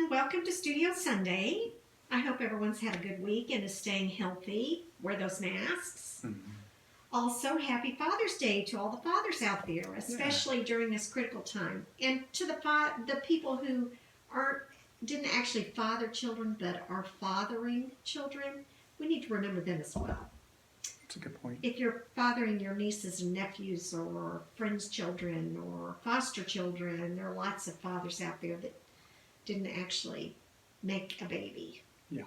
everyone. Welcome to Studio Sunday. I hope everyone's had a good week and is staying healthy. Wear those masks. Also, happy Father's Day to all the fathers out there, especially during this critical time. And to the people who didn't actually father children but are fathering children, we need to remember them as well. That's a good point. If you're fathering your nieces and nephews or friends' children or foster children, there are lots of fathers out there that didn't actually make a baby. Yeah.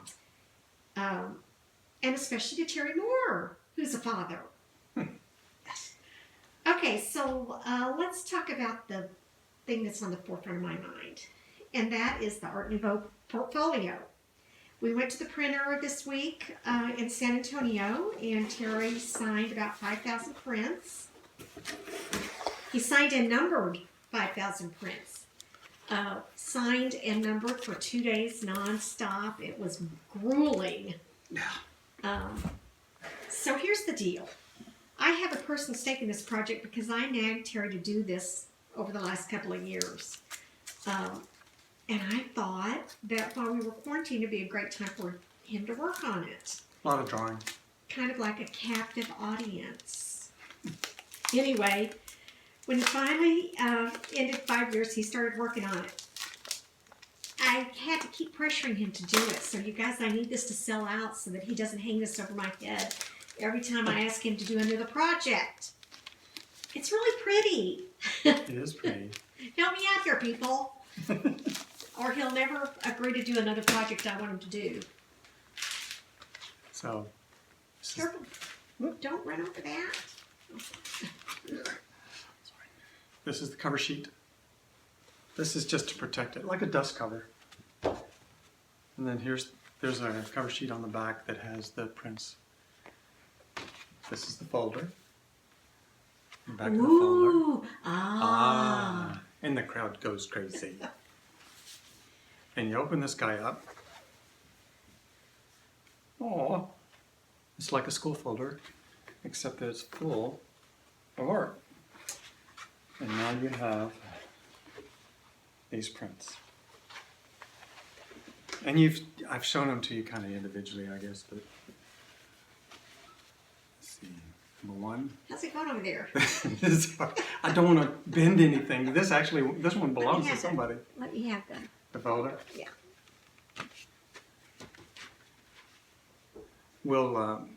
And especially to Terry Moore, who's a father. Okay, so let's talk about the thing that's on the forefront of my mind, and that is the Art Nouveau portfolio. We went to the printer this week in San Antonio, and Terry signed about 5,000 prints. He signed and numbered 5,000 prints. Signed and numbered for 2 days nonstop. It was grueling. So here's the deal. I have a personal stake in this project because I nagged Terry to do this over the last couple of years. And I thought that while we were quarantined, it'd be a great time for him to work on it. A lot of drawing. Kind of like a captive audience. Anyway, when he finally ended 5 years, he started working on it. I had to keep pressuring him to do it. So you guys, I need this to sell out so that he doesn't hang this over my head every time I ask him to do another project. It's really pretty. It is pretty. Help me out here, people. Or he'll never agree to do another project I want him to do. So, Careful. Don't run over that. Sorry. This is the cover sheet. This is just to protect it, like a dust cover. And then there's a cover sheet on the back that has the prints. This is the folder. The back of the folder. And the crowd goes crazy. And you open this guy up. Oh, it's like a school folder, except that it's full of art. And now you have these prints. And I've shown them to you kind of individually, I guess, but let's see. Number one. How's it going over there? I don't want to bend anything. This one belongs to somebody. Let me have them. The folder? Yeah. We'll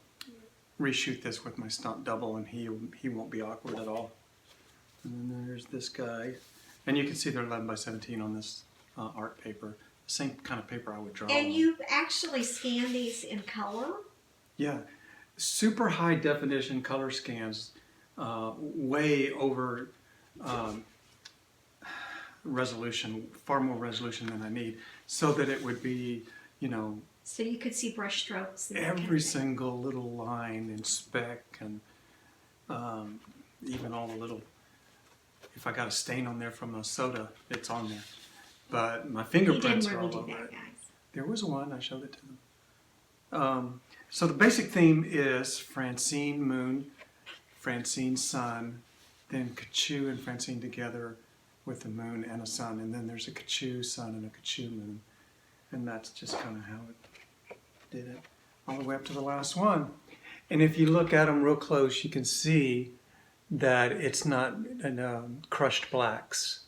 reshoot this with my stunt double, and he won't be awkward at all. And then there's this guy. And you can see they're 11 by 17 on this art paper. The same kind of paper I would draw And on. you actually scan these in color? Yeah. Super high definition color scans, way over resolution, far more resolution than I need, so that it would be, So you could see brush strokes. And every single little line and speck, and even all the little, if I got a stain on there from a soda, it's on there. But my fingerprints are all over it. Guys. There was one, I showed it to them. So the basic theme is Francine Moon, Francine Sun, then Katchoo and Francine together with the moon and a sun, and then there's a Katchoo Sun and a Katchoo Moon. And that's just kind of how it did it, all the way up to the last one. And if you look at them real close, you can see that it's not crushed blacks.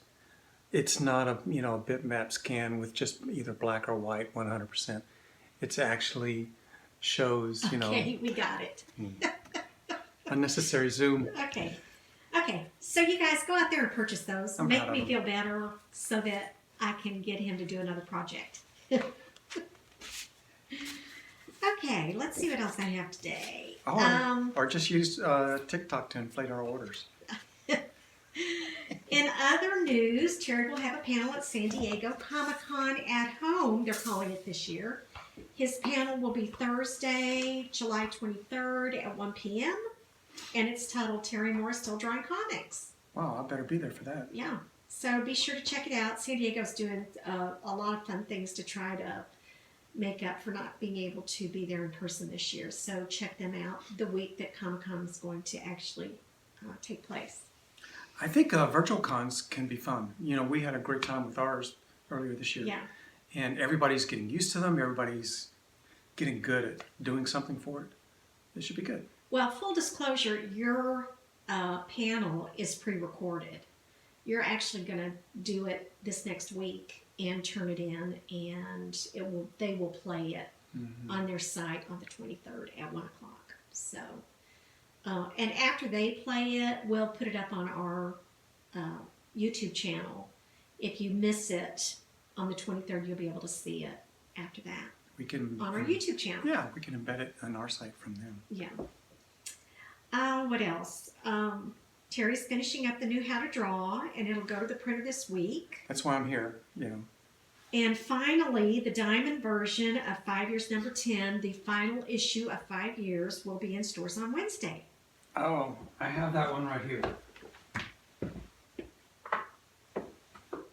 It's not a bitmap scan with just either black or white 100%. It's actually shows, Okay, we got it. unnecessary zoom. Okay. So you guys go out there and purchase those. Make me feel better so that I can get him to do another project. Okay, let's see what else I have today. Or just use TikTok to inflate our orders. In other news, Terry will have a panel at San Diego Comic-Con at Home, they're calling it this year. His panel will be Thursday, July 23rd at 1 p.m. And it's titled Terry Moore Still Drawing Comics. Wow, I better be there for that. Yeah. So be sure to check it out. San Diego's doing a lot of fun things to try to make up for not being able to be there in person this year. So check them out the week that Comic-Con is going to actually take place. I think virtual cons can be fun. We had a great time with ours earlier this year. Yeah. and everybody's getting used to them. Everybody's getting good at doing something for it. It should be good. Well, full disclosure, your panel is pre-recorded. You're actually going to do it this next week and turn it in, and they will play it on their site on the 23rd at 1 o'clock. So, and after they play it, we'll put it up on our YouTube channel. If you miss it on the 23rd, you'll be able to see it after that. We can on our YouTube channel. Yeah, we can embed it on our site from them. Yeah. What else? Terry's finishing up the new How to Draw, and it'll go to the printer this week. That's why I'm here, you know. And finally, the diamond version of 5 Years Number 10, the final issue of 5 Years, will be in stores on Wednesday. Oh, I have that one right here.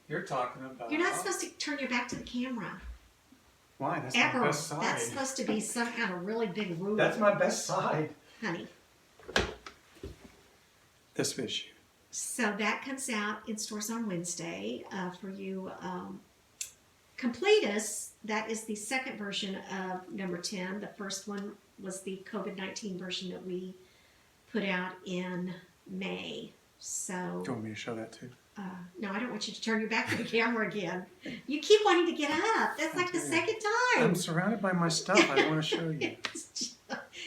You're talking about... You're not supposed to turn your back to the camera. Why? That's Ever. my best side. That's supposed to be some kind of really big rule. That's my best side. Honey. This issue. So that comes out in stores on Wednesday for you completists. That is the second version of number 10. The first one was the COVID-19 version that we put out in May. So. Do you want me to show that too? No, I don't want you to turn your back to the camera again. You keep wanting to get up. That's like the second time. I'm surrounded by my stuff. I want to show you.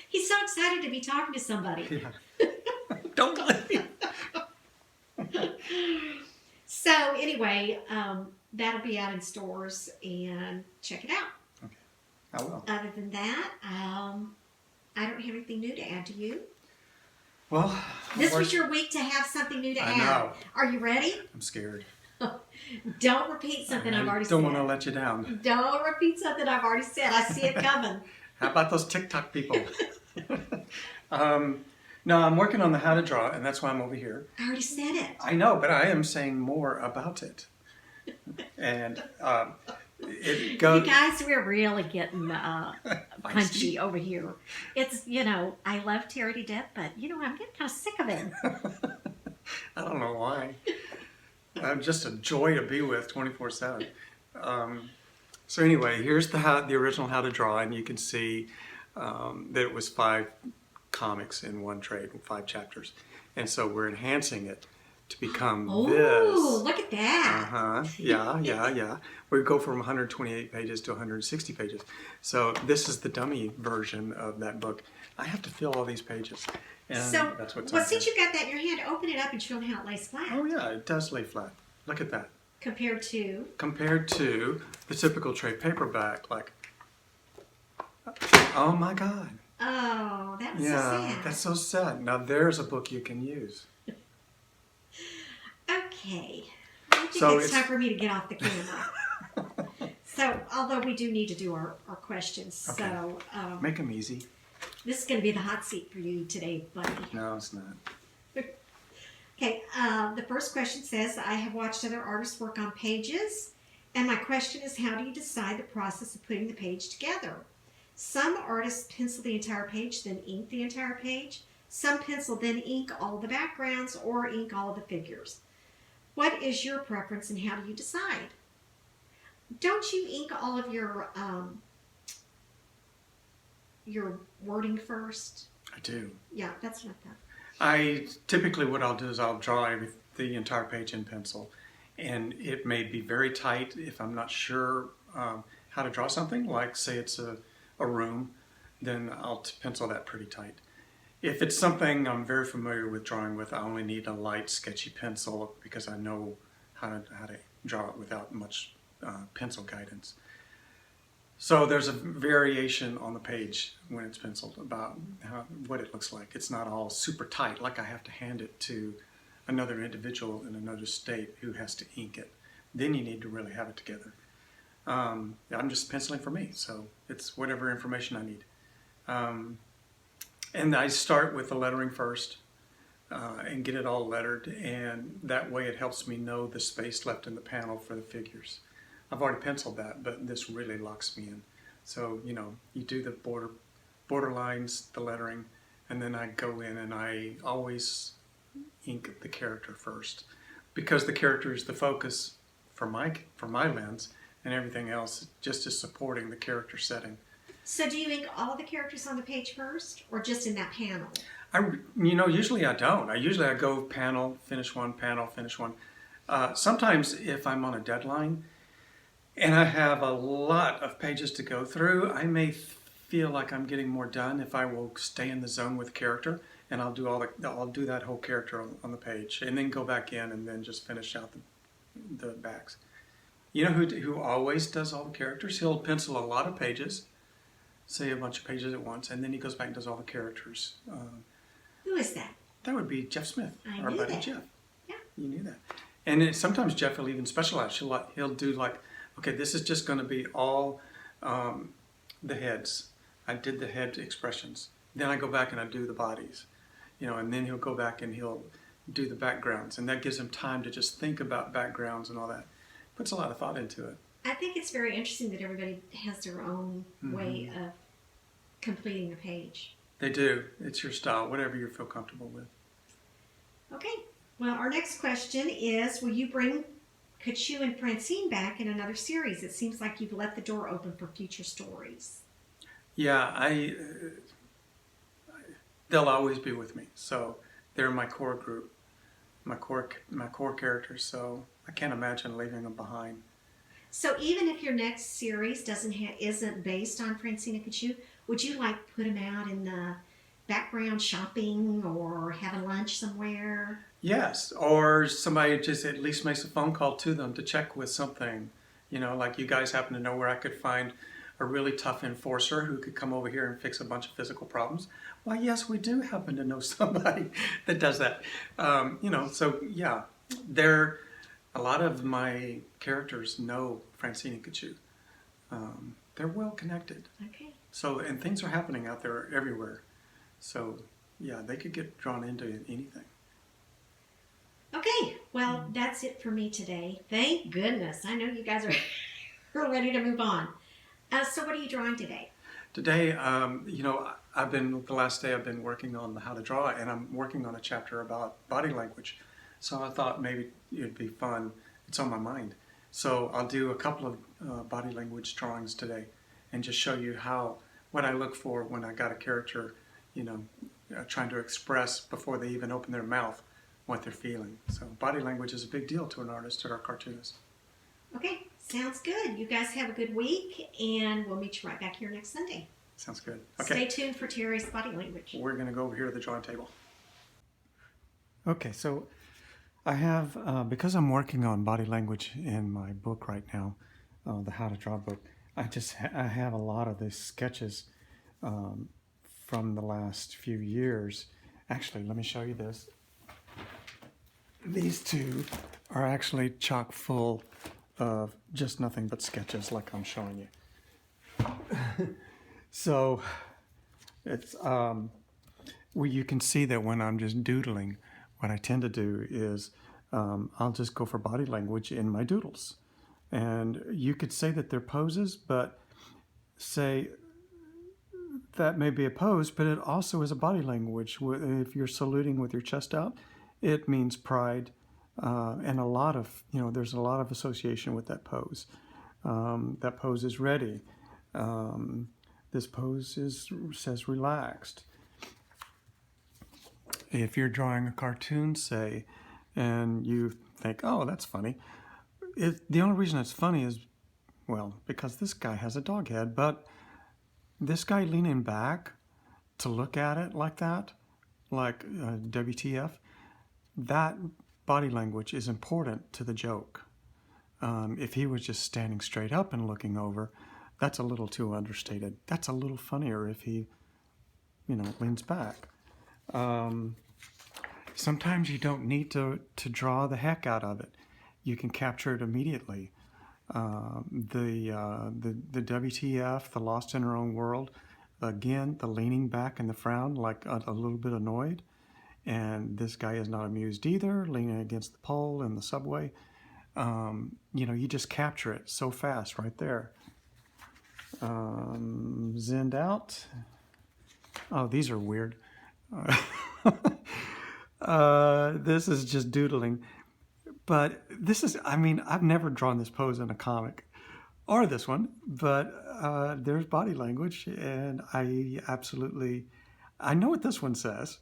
He's so excited to be talking to somebody. Yeah. Don't let me. So anyway, that'll be out in stores, and check it out. Okay, I will. Other than that, I don't have anything new to add to you. Well, this was your week to have something new to add. know. Are you ready? I'm scared. Don't repeat something I've already said. I don't want to let you down. Don't repeat something I've already said. I see it coming. How about those TikTok people? No, I'm working on the How to Draw, and that's why I'm over here. I already said it. I know, but I am saying more about it. And it goes... You guys, we're really getting punchy over here. It's, I love Terry to death, but, I'm getting kind of sick of him. I don't know why. I'm just a joy to be with 24/7. So anyway, here's the original How to Draw, and you can see that it was 5 comics in one trade, 5 chapters. And so we're enhancing it to become this. Oh, look at that. Uh-huh. Yeah. We go from 128 pages to 160 pages. So this is the dummy version of that book. I have to fill all these pages. And that's what's on since there. you got that in your hand, open it up and show them how it lays flat. Oh yeah, it does lay flat. Look at that. Compared to the typical trade paperback, like, oh my God. Oh, that's so Yeah, sad. that's so sad. Now there's a book you can use. Okay. I think it's time for me to get off the camera. So, although we do need to do our questions. Okay. So, Make them easy. this is going to be the hot seat for you today, buddy. No, it's not. Okay, the first question says, I have watched other artists work on pages, and my question is, how do you decide the process of putting the page together? Some artists pencil the entire page, then ink the entire page. Some pencil, then ink all the backgrounds, or ink all of the figures. What is your preference, and how do you decide? Don't you ink all of your wording first? I do. Yeah, that's what I thought. Typically what I'll do is I'll draw the entire page in pencil, and it may be very tight if I'm not sure how to draw something, like say it's a room, then I'll pencil that pretty tight. If it's something I'm very familiar with drawing with, I only need a light sketchy pencil because I know how to draw it without much pencil guidance. So there's a variation on the page when it's penciled about what it looks like. It's not all super tight, like I have to hand it to another individual in another state who has to ink it. Then you need to really have it together. I'm just penciling for me, so it's whatever information I need. And I start with the lettering first and get it all lettered, and that way it helps me know the space left in the panel for the figures. I've already penciled that, but this really locks me in. So, you do the border lines, the lettering, and then I go in and I always ink the character first, because the character is the focus for my lens, and everything else just is supporting the character setting. So do you ink all the characters on the page first, or just in that panel? Usually I don't. I go panel, finish one, panel, finish one. Sometimes if I'm on a deadline and I have a lot of pages to go through, I may feel like I'm getting more done if I will stay in the zone with character, and I'll do that whole character on the page, and then go back in and then just finish out the backs. You know who always does all the characters? He'll pencil a lot of pages, say a bunch of pages at once, and then he goes back and does all the characters. Who is that? That would be Jeff Smith, I our knew buddy that. Jeff. Yeah. You knew that. And sometimes Jeff will even specialize. He'll do like, okay, this is just going to be all the heads. I did the head expressions. Then I go back and I do the bodies, and then he'll go back and he'll do the backgrounds, and that gives him time to just think about backgrounds and all that. Puts a lot of thought into it. I think it's very interesting that everybody has their own way of completing the page. They do. It's your style, whatever you feel comfortable with. Okay. Well, our next question is, will you bring Katchoo and Francine back in another series? It seems like you've left the door open for future stories. Yeah, they'll always be with me. So they're my core group, my core characters. So I can't imagine leaving them behind. So even if your next series isn't based on Francine and Katchoo, would you put them out in the background shopping or having lunch somewhere? Yes, or somebody just at least makes a phone call to them to check with something. Like you guys happen to know where I could find a really tough enforcer who could come over here and fix a bunch of physical problems. Why, yes, we do happen to know somebody that does that. So yeah, a lot of my characters know Francine and Katchoo. They're well connected. Okay. So, and things are happening out there everywhere. So, yeah, they could get drawn into anything. Okay, well, that's it for me today. Thank goodness. I know you guys are ready to move on. So what are you drawing today? Today, the last day I've been working on how to draw, and I'm working on a chapter about body language. So I thought maybe it'd be fun. It's on my mind. So I'll do a couple of body language drawings today and just show you what I look for when I got a character, trying to express before they even open their mouth what they're feeling. So body language is a big deal to an artist or a cartoonist. Okay, sounds good. You guys have a good week, and we'll meet you right back here next Sunday. Sounds good. Okay. Stay tuned for Terry's body language. We're going to go over here to the drawing table. Okay, so I have, because I'm working on body language in my book right now, the How to Draw book, I have a lot of these sketches from the last few years. Actually, let me show you this. These two are actually chock full of just nothing but sketches like I'm showing you. So it's you can see that when I'm just doodling, what I tend to do is I'll just go for body language in my doodles. And you could say that they're poses, but say that may be a pose, but it also is a body language. If you're saluting with your chest out, it means pride. And there's a lot of association with that pose. That pose is ready. This pose says relaxed. If you're drawing a cartoon, say, and you think, oh, that's funny. The only reason it's funny is, well, because this guy has a dog head, but this guy leaning back to look at it like that, like WTF, that body language is important to the joke. If he was just standing straight up and looking over, that's a little too understated. That's a little funnier if he, leans back. Sometimes you don't need to draw the heck out of it. You can capture it immediately. The WTF, the lost in her own world, again, the leaning back and the frown, like a little bit annoyed. And this guy is not amused either, leaning against the pole in the subway. You just capture it so fast right there. Zoomed out. Oh, these are weird. This is just doodling. But I've never drawn this pose in a comic. or this one, but there's body language, and I know what this one says.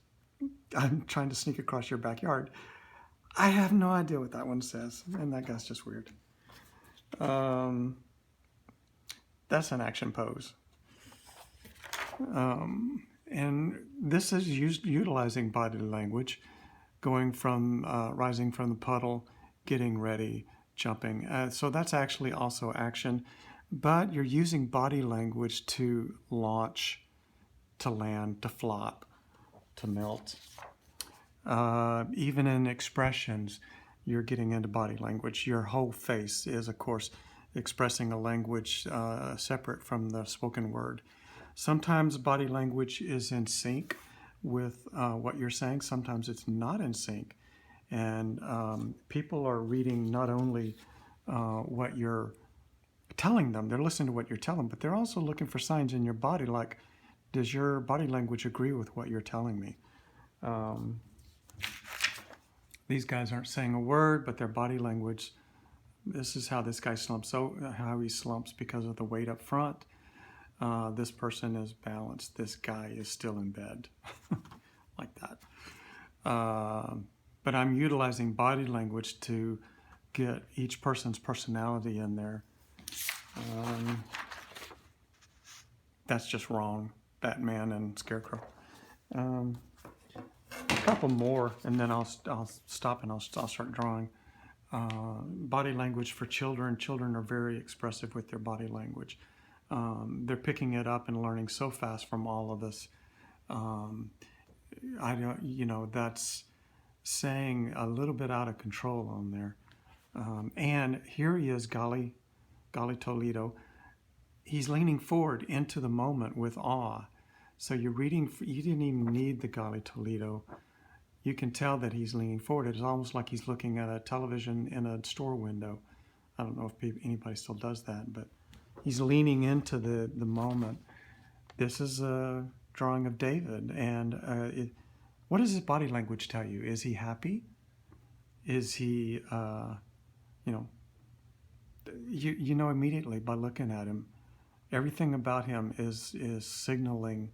I'm trying to sneak across your backyard. I have no idea what that one says, and that guy's just weird. Um, that's an action pose. And this is utilizing body language, going from rising from the puddle, getting ready, jumping. So that's actually also action, but you're using body language to launch, to land, to flop, to melt. Even in expressions, you're getting into body language. Your whole face is, of course, expressing a language separate from the spoken word. Sometimes body language is in sync with what you're saying. Sometimes it's not in sync. And people are reading not only what you're telling them, they're listening to what you're telling them, but they're also looking for signs in your body like, does your body language agree with what you're telling me? These guys aren't saying a word, but their body language, this is how this guy slumps. So how he slumps because of the weight up front. This person is balanced. This guy is still in bed, like that. But I'm utilizing body language to get each person's personality in there. That's just wrong. Batman and Scarecrow. A couple more, and then I'll stop and I'll start drawing. Body language for children. Children are very expressive with their body language. They're picking it up and learning so fast from all of us. I don't, that's saying a little bit out of control on there. And here he is, Golly Toledo. He's leaning forward into the moment with awe. So you're reading, you didn't even need the Golly Toledo. You can tell that he's leaning forward. It's almost like he's looking at a television in a store window. I don't know if anybody still does that, but he's leaning into the moment. This is a drawing of David. And what does his body language tell you? Is he happy? Is he, you know immediately by looking at him. Everything about him is signaling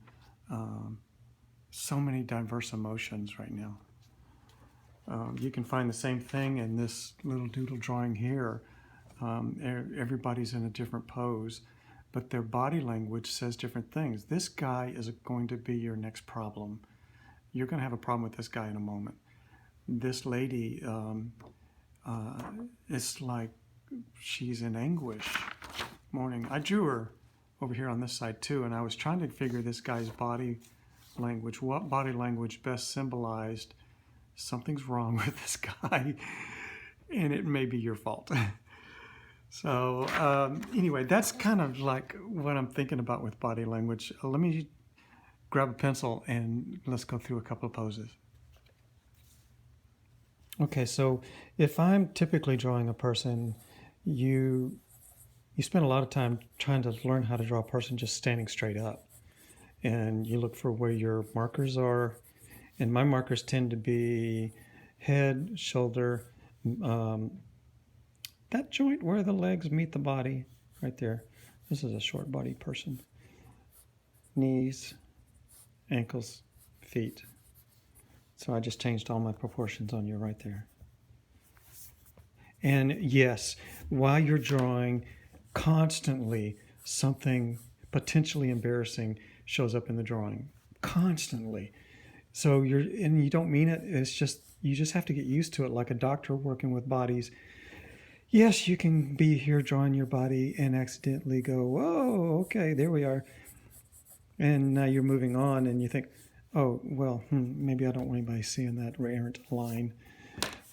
so many diverse emotions right now. You can find the same thing in this little doodle drawing here. Everybody's in a different pose, but their body language says different things. This guy is going to be your next problem. You're going to have a problem with this guy in a moment. This lady, it's like she's in anguish. Morning. I drew her over here on this side too, and I was trying to figure this guy's body language. What body language best symbolized something's wrong with this guy, and it may be your fault. So anyway, that's kind of like what I'm thinking about with body language. Let me grab a pencil and let's go through a couple of poses. Okay, so if I'm typically drawing a person, you spend a lot of time trying to learn how to draw a person just standing straight up. And you look for where your markers are. And my markers tend to be head, shoulder, that joint where the legs meet the body, right there. This is a short body person. Knees, ankles, feet. So I just changed all my proportions on you right there. And yes, while you're drawing, constantly something potentially embarrassing shows up in the drawing. Constantly. So you don't mean it. It's just, you just have to get used to it like a doctor working with bodies. Yes, you can be here drawing your body and accidentally go, whoa, okay, there we are. And now you're moving on and you think, oh, well, maybe I don't want anybody seeing that errant line.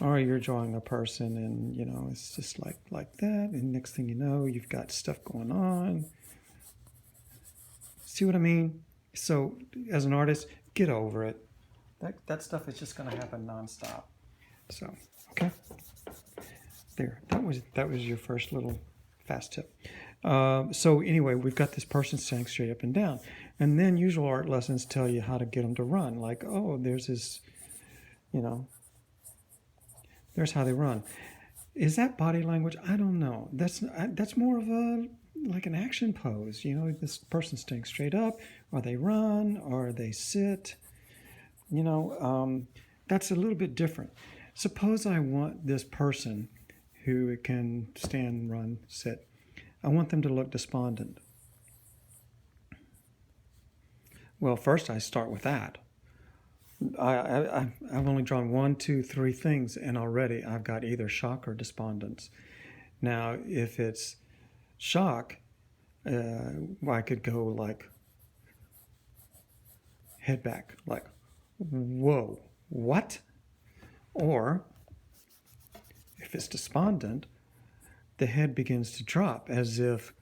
Or you're drawing a person and, it's just like that. And next thing you know, you've got stuff going on. See what I mean? So as an artist, get over it. That stuff is just going to happen nonstop. So, okay. There, that was your first little fast tip. So anyway, we've got this person standing straight up and down. And then usual art lessons tell you how to get them to run. Like, oh, there's this, there's how they run. Is that body language? I don't know. That's more of a like an action pose. You know, this person staying straight up, or they run, or they sit. You know, that's a little bit different. Suppose I want this person who can stand, run, sit. I want them to look despondent. Well, first I start with that. I've only drawn 1, 2, 3 things, and already I've got either shock or despondence. Now, if it's shock, I could go like head back, like, whoa, what? Or if it's despondent, the head begins to drop as if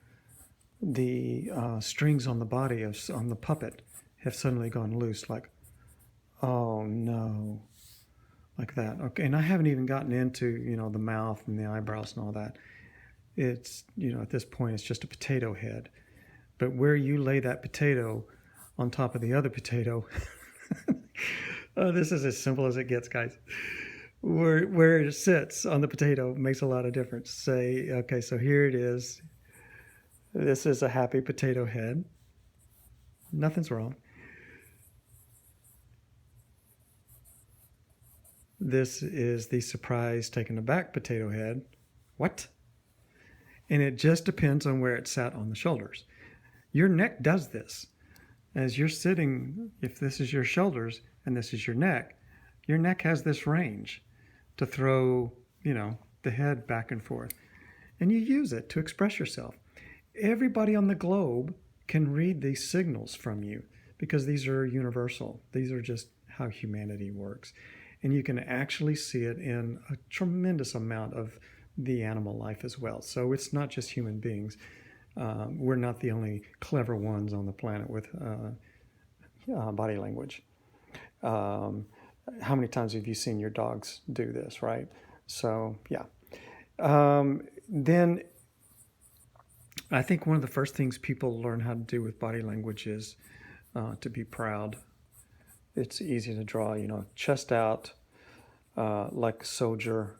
the strings on the body on the puppet have suddenly gone loose, like, oh no, like that. Okay, and I haven't even gotten into, you know, the mouth and the eyebrows and all that. It's, you know, at this point, it's just a potato head. But where you lay that potato on top of the other potato, this is as simple as it gets, guys. Where it sits on the potato makes a lot of difference. Say, okay, so here it is. This is a happy potato head. Nothing's wrong. This is the surprised, taken aback potato head. What? And it just depends on where it sat on the shoulders. Your neck does this. As you're sitting, if this is your shoulders and this is your neck has this range to throw, you know, the head back and forth. And you use it to express yourself. Everybody on the globe can read these signals from you because these are universal. These are just how humanity works. And you can actually see it in a tremendous amount of the animal life as well. So it's not just human beings. We're not the only clever ones on the planet with body language. How many times have you seen your dogs do this, right? So, yeah. Then I think one of the first things people learn how to do with body language is to be proud. It's easy to draw, you know, chest out, like a soldier.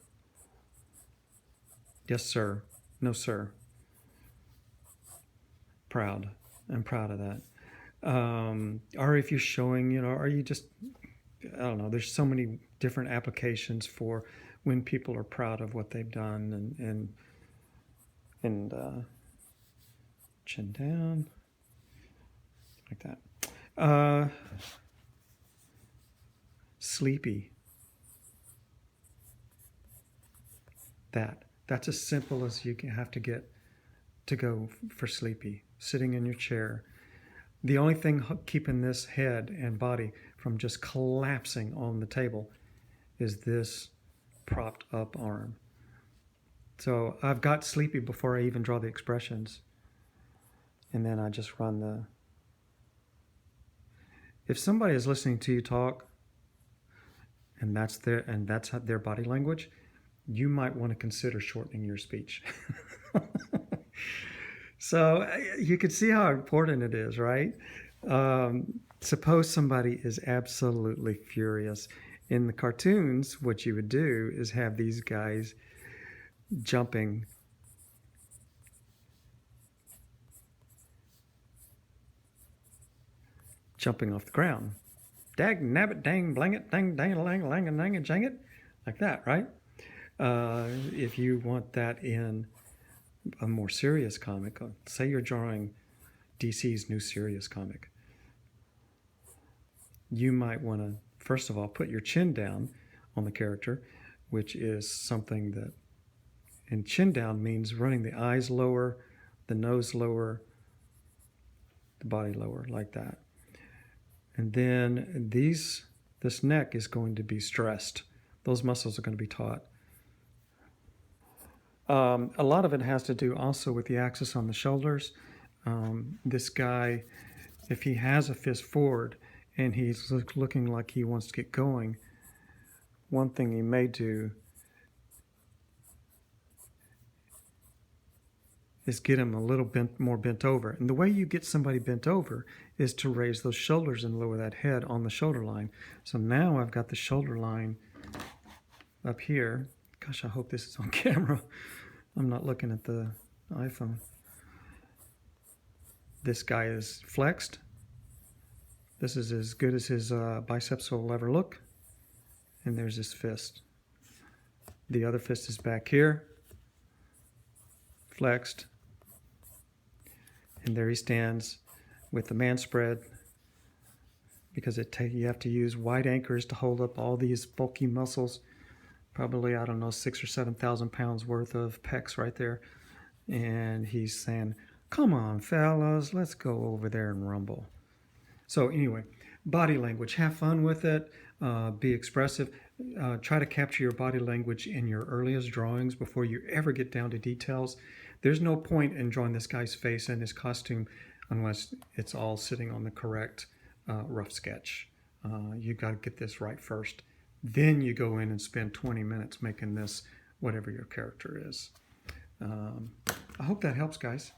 Yes, sir. No, sir. Proud. I'm proud of that. Or if you're showing, you know, are you just, I don't know, there's so many different applications for when people are proud of what they've done and chin down, like that. Sleepy. That's as simple as you can have to get to go for sleepy. Sitting in your chair. The only thing keeping this head and body from just collapsing on the table is this propped up arm. So I've got sleepy before I even draw the expressions. And then I just run the... If somebody is listening to you talk and that's their body language, you might want to consider shortening your speech. So you can see how important it is, right? Suppose somebody is absolutely furious. In the cartoons, what you would do is have these guys jumping off the ground. Dag nabbit dang blang it dang dang lang lang and dang and jang it, like that, right? If you want that in a more serious comic, say you're drawing DC's new serious comic, you might want to first of all put your chin down on the character, which is something that, and chin down means running the eyes lower, the nose lower, the body lower, like that. And then this neck is going to be stressed. Those muscles are going to be taut. A lot of it has to do also with the axis on the shoulders. This guy, if he has a fist forward and he's looking like he wants to get going, one thing he may do is get him a little more bent over. And the way you get somebody bent over is to raise those shoulders and lower that head on the shoulder line. So now I've got the shoulder line up here, Gosh, I hope this is on camera. I'm not looking at the iPhone. This guy is flexed. This is as good as his biceps will ever look. And there's his fist. The other fist is back here, flexed. And there he stands with the man spread, because you have to use wide anchors to hold up all these bulky muscles. Probably, I don't know, 6,000 or 7,000 pounds worth of pecs right there. And he's saying, come on, fellas, let's go over there and rumble. So anyway, body language, have fun with it, be expressive. Try to capture your body language in your earliest drawings before you ever get down to details. There's no point in drawing this guy's face and his costume unless it's all sitting on the correct rough sketch. You got to get this right first. Then you go in and spend 20 minutes making this whatever your character is. I hope that helps, guys.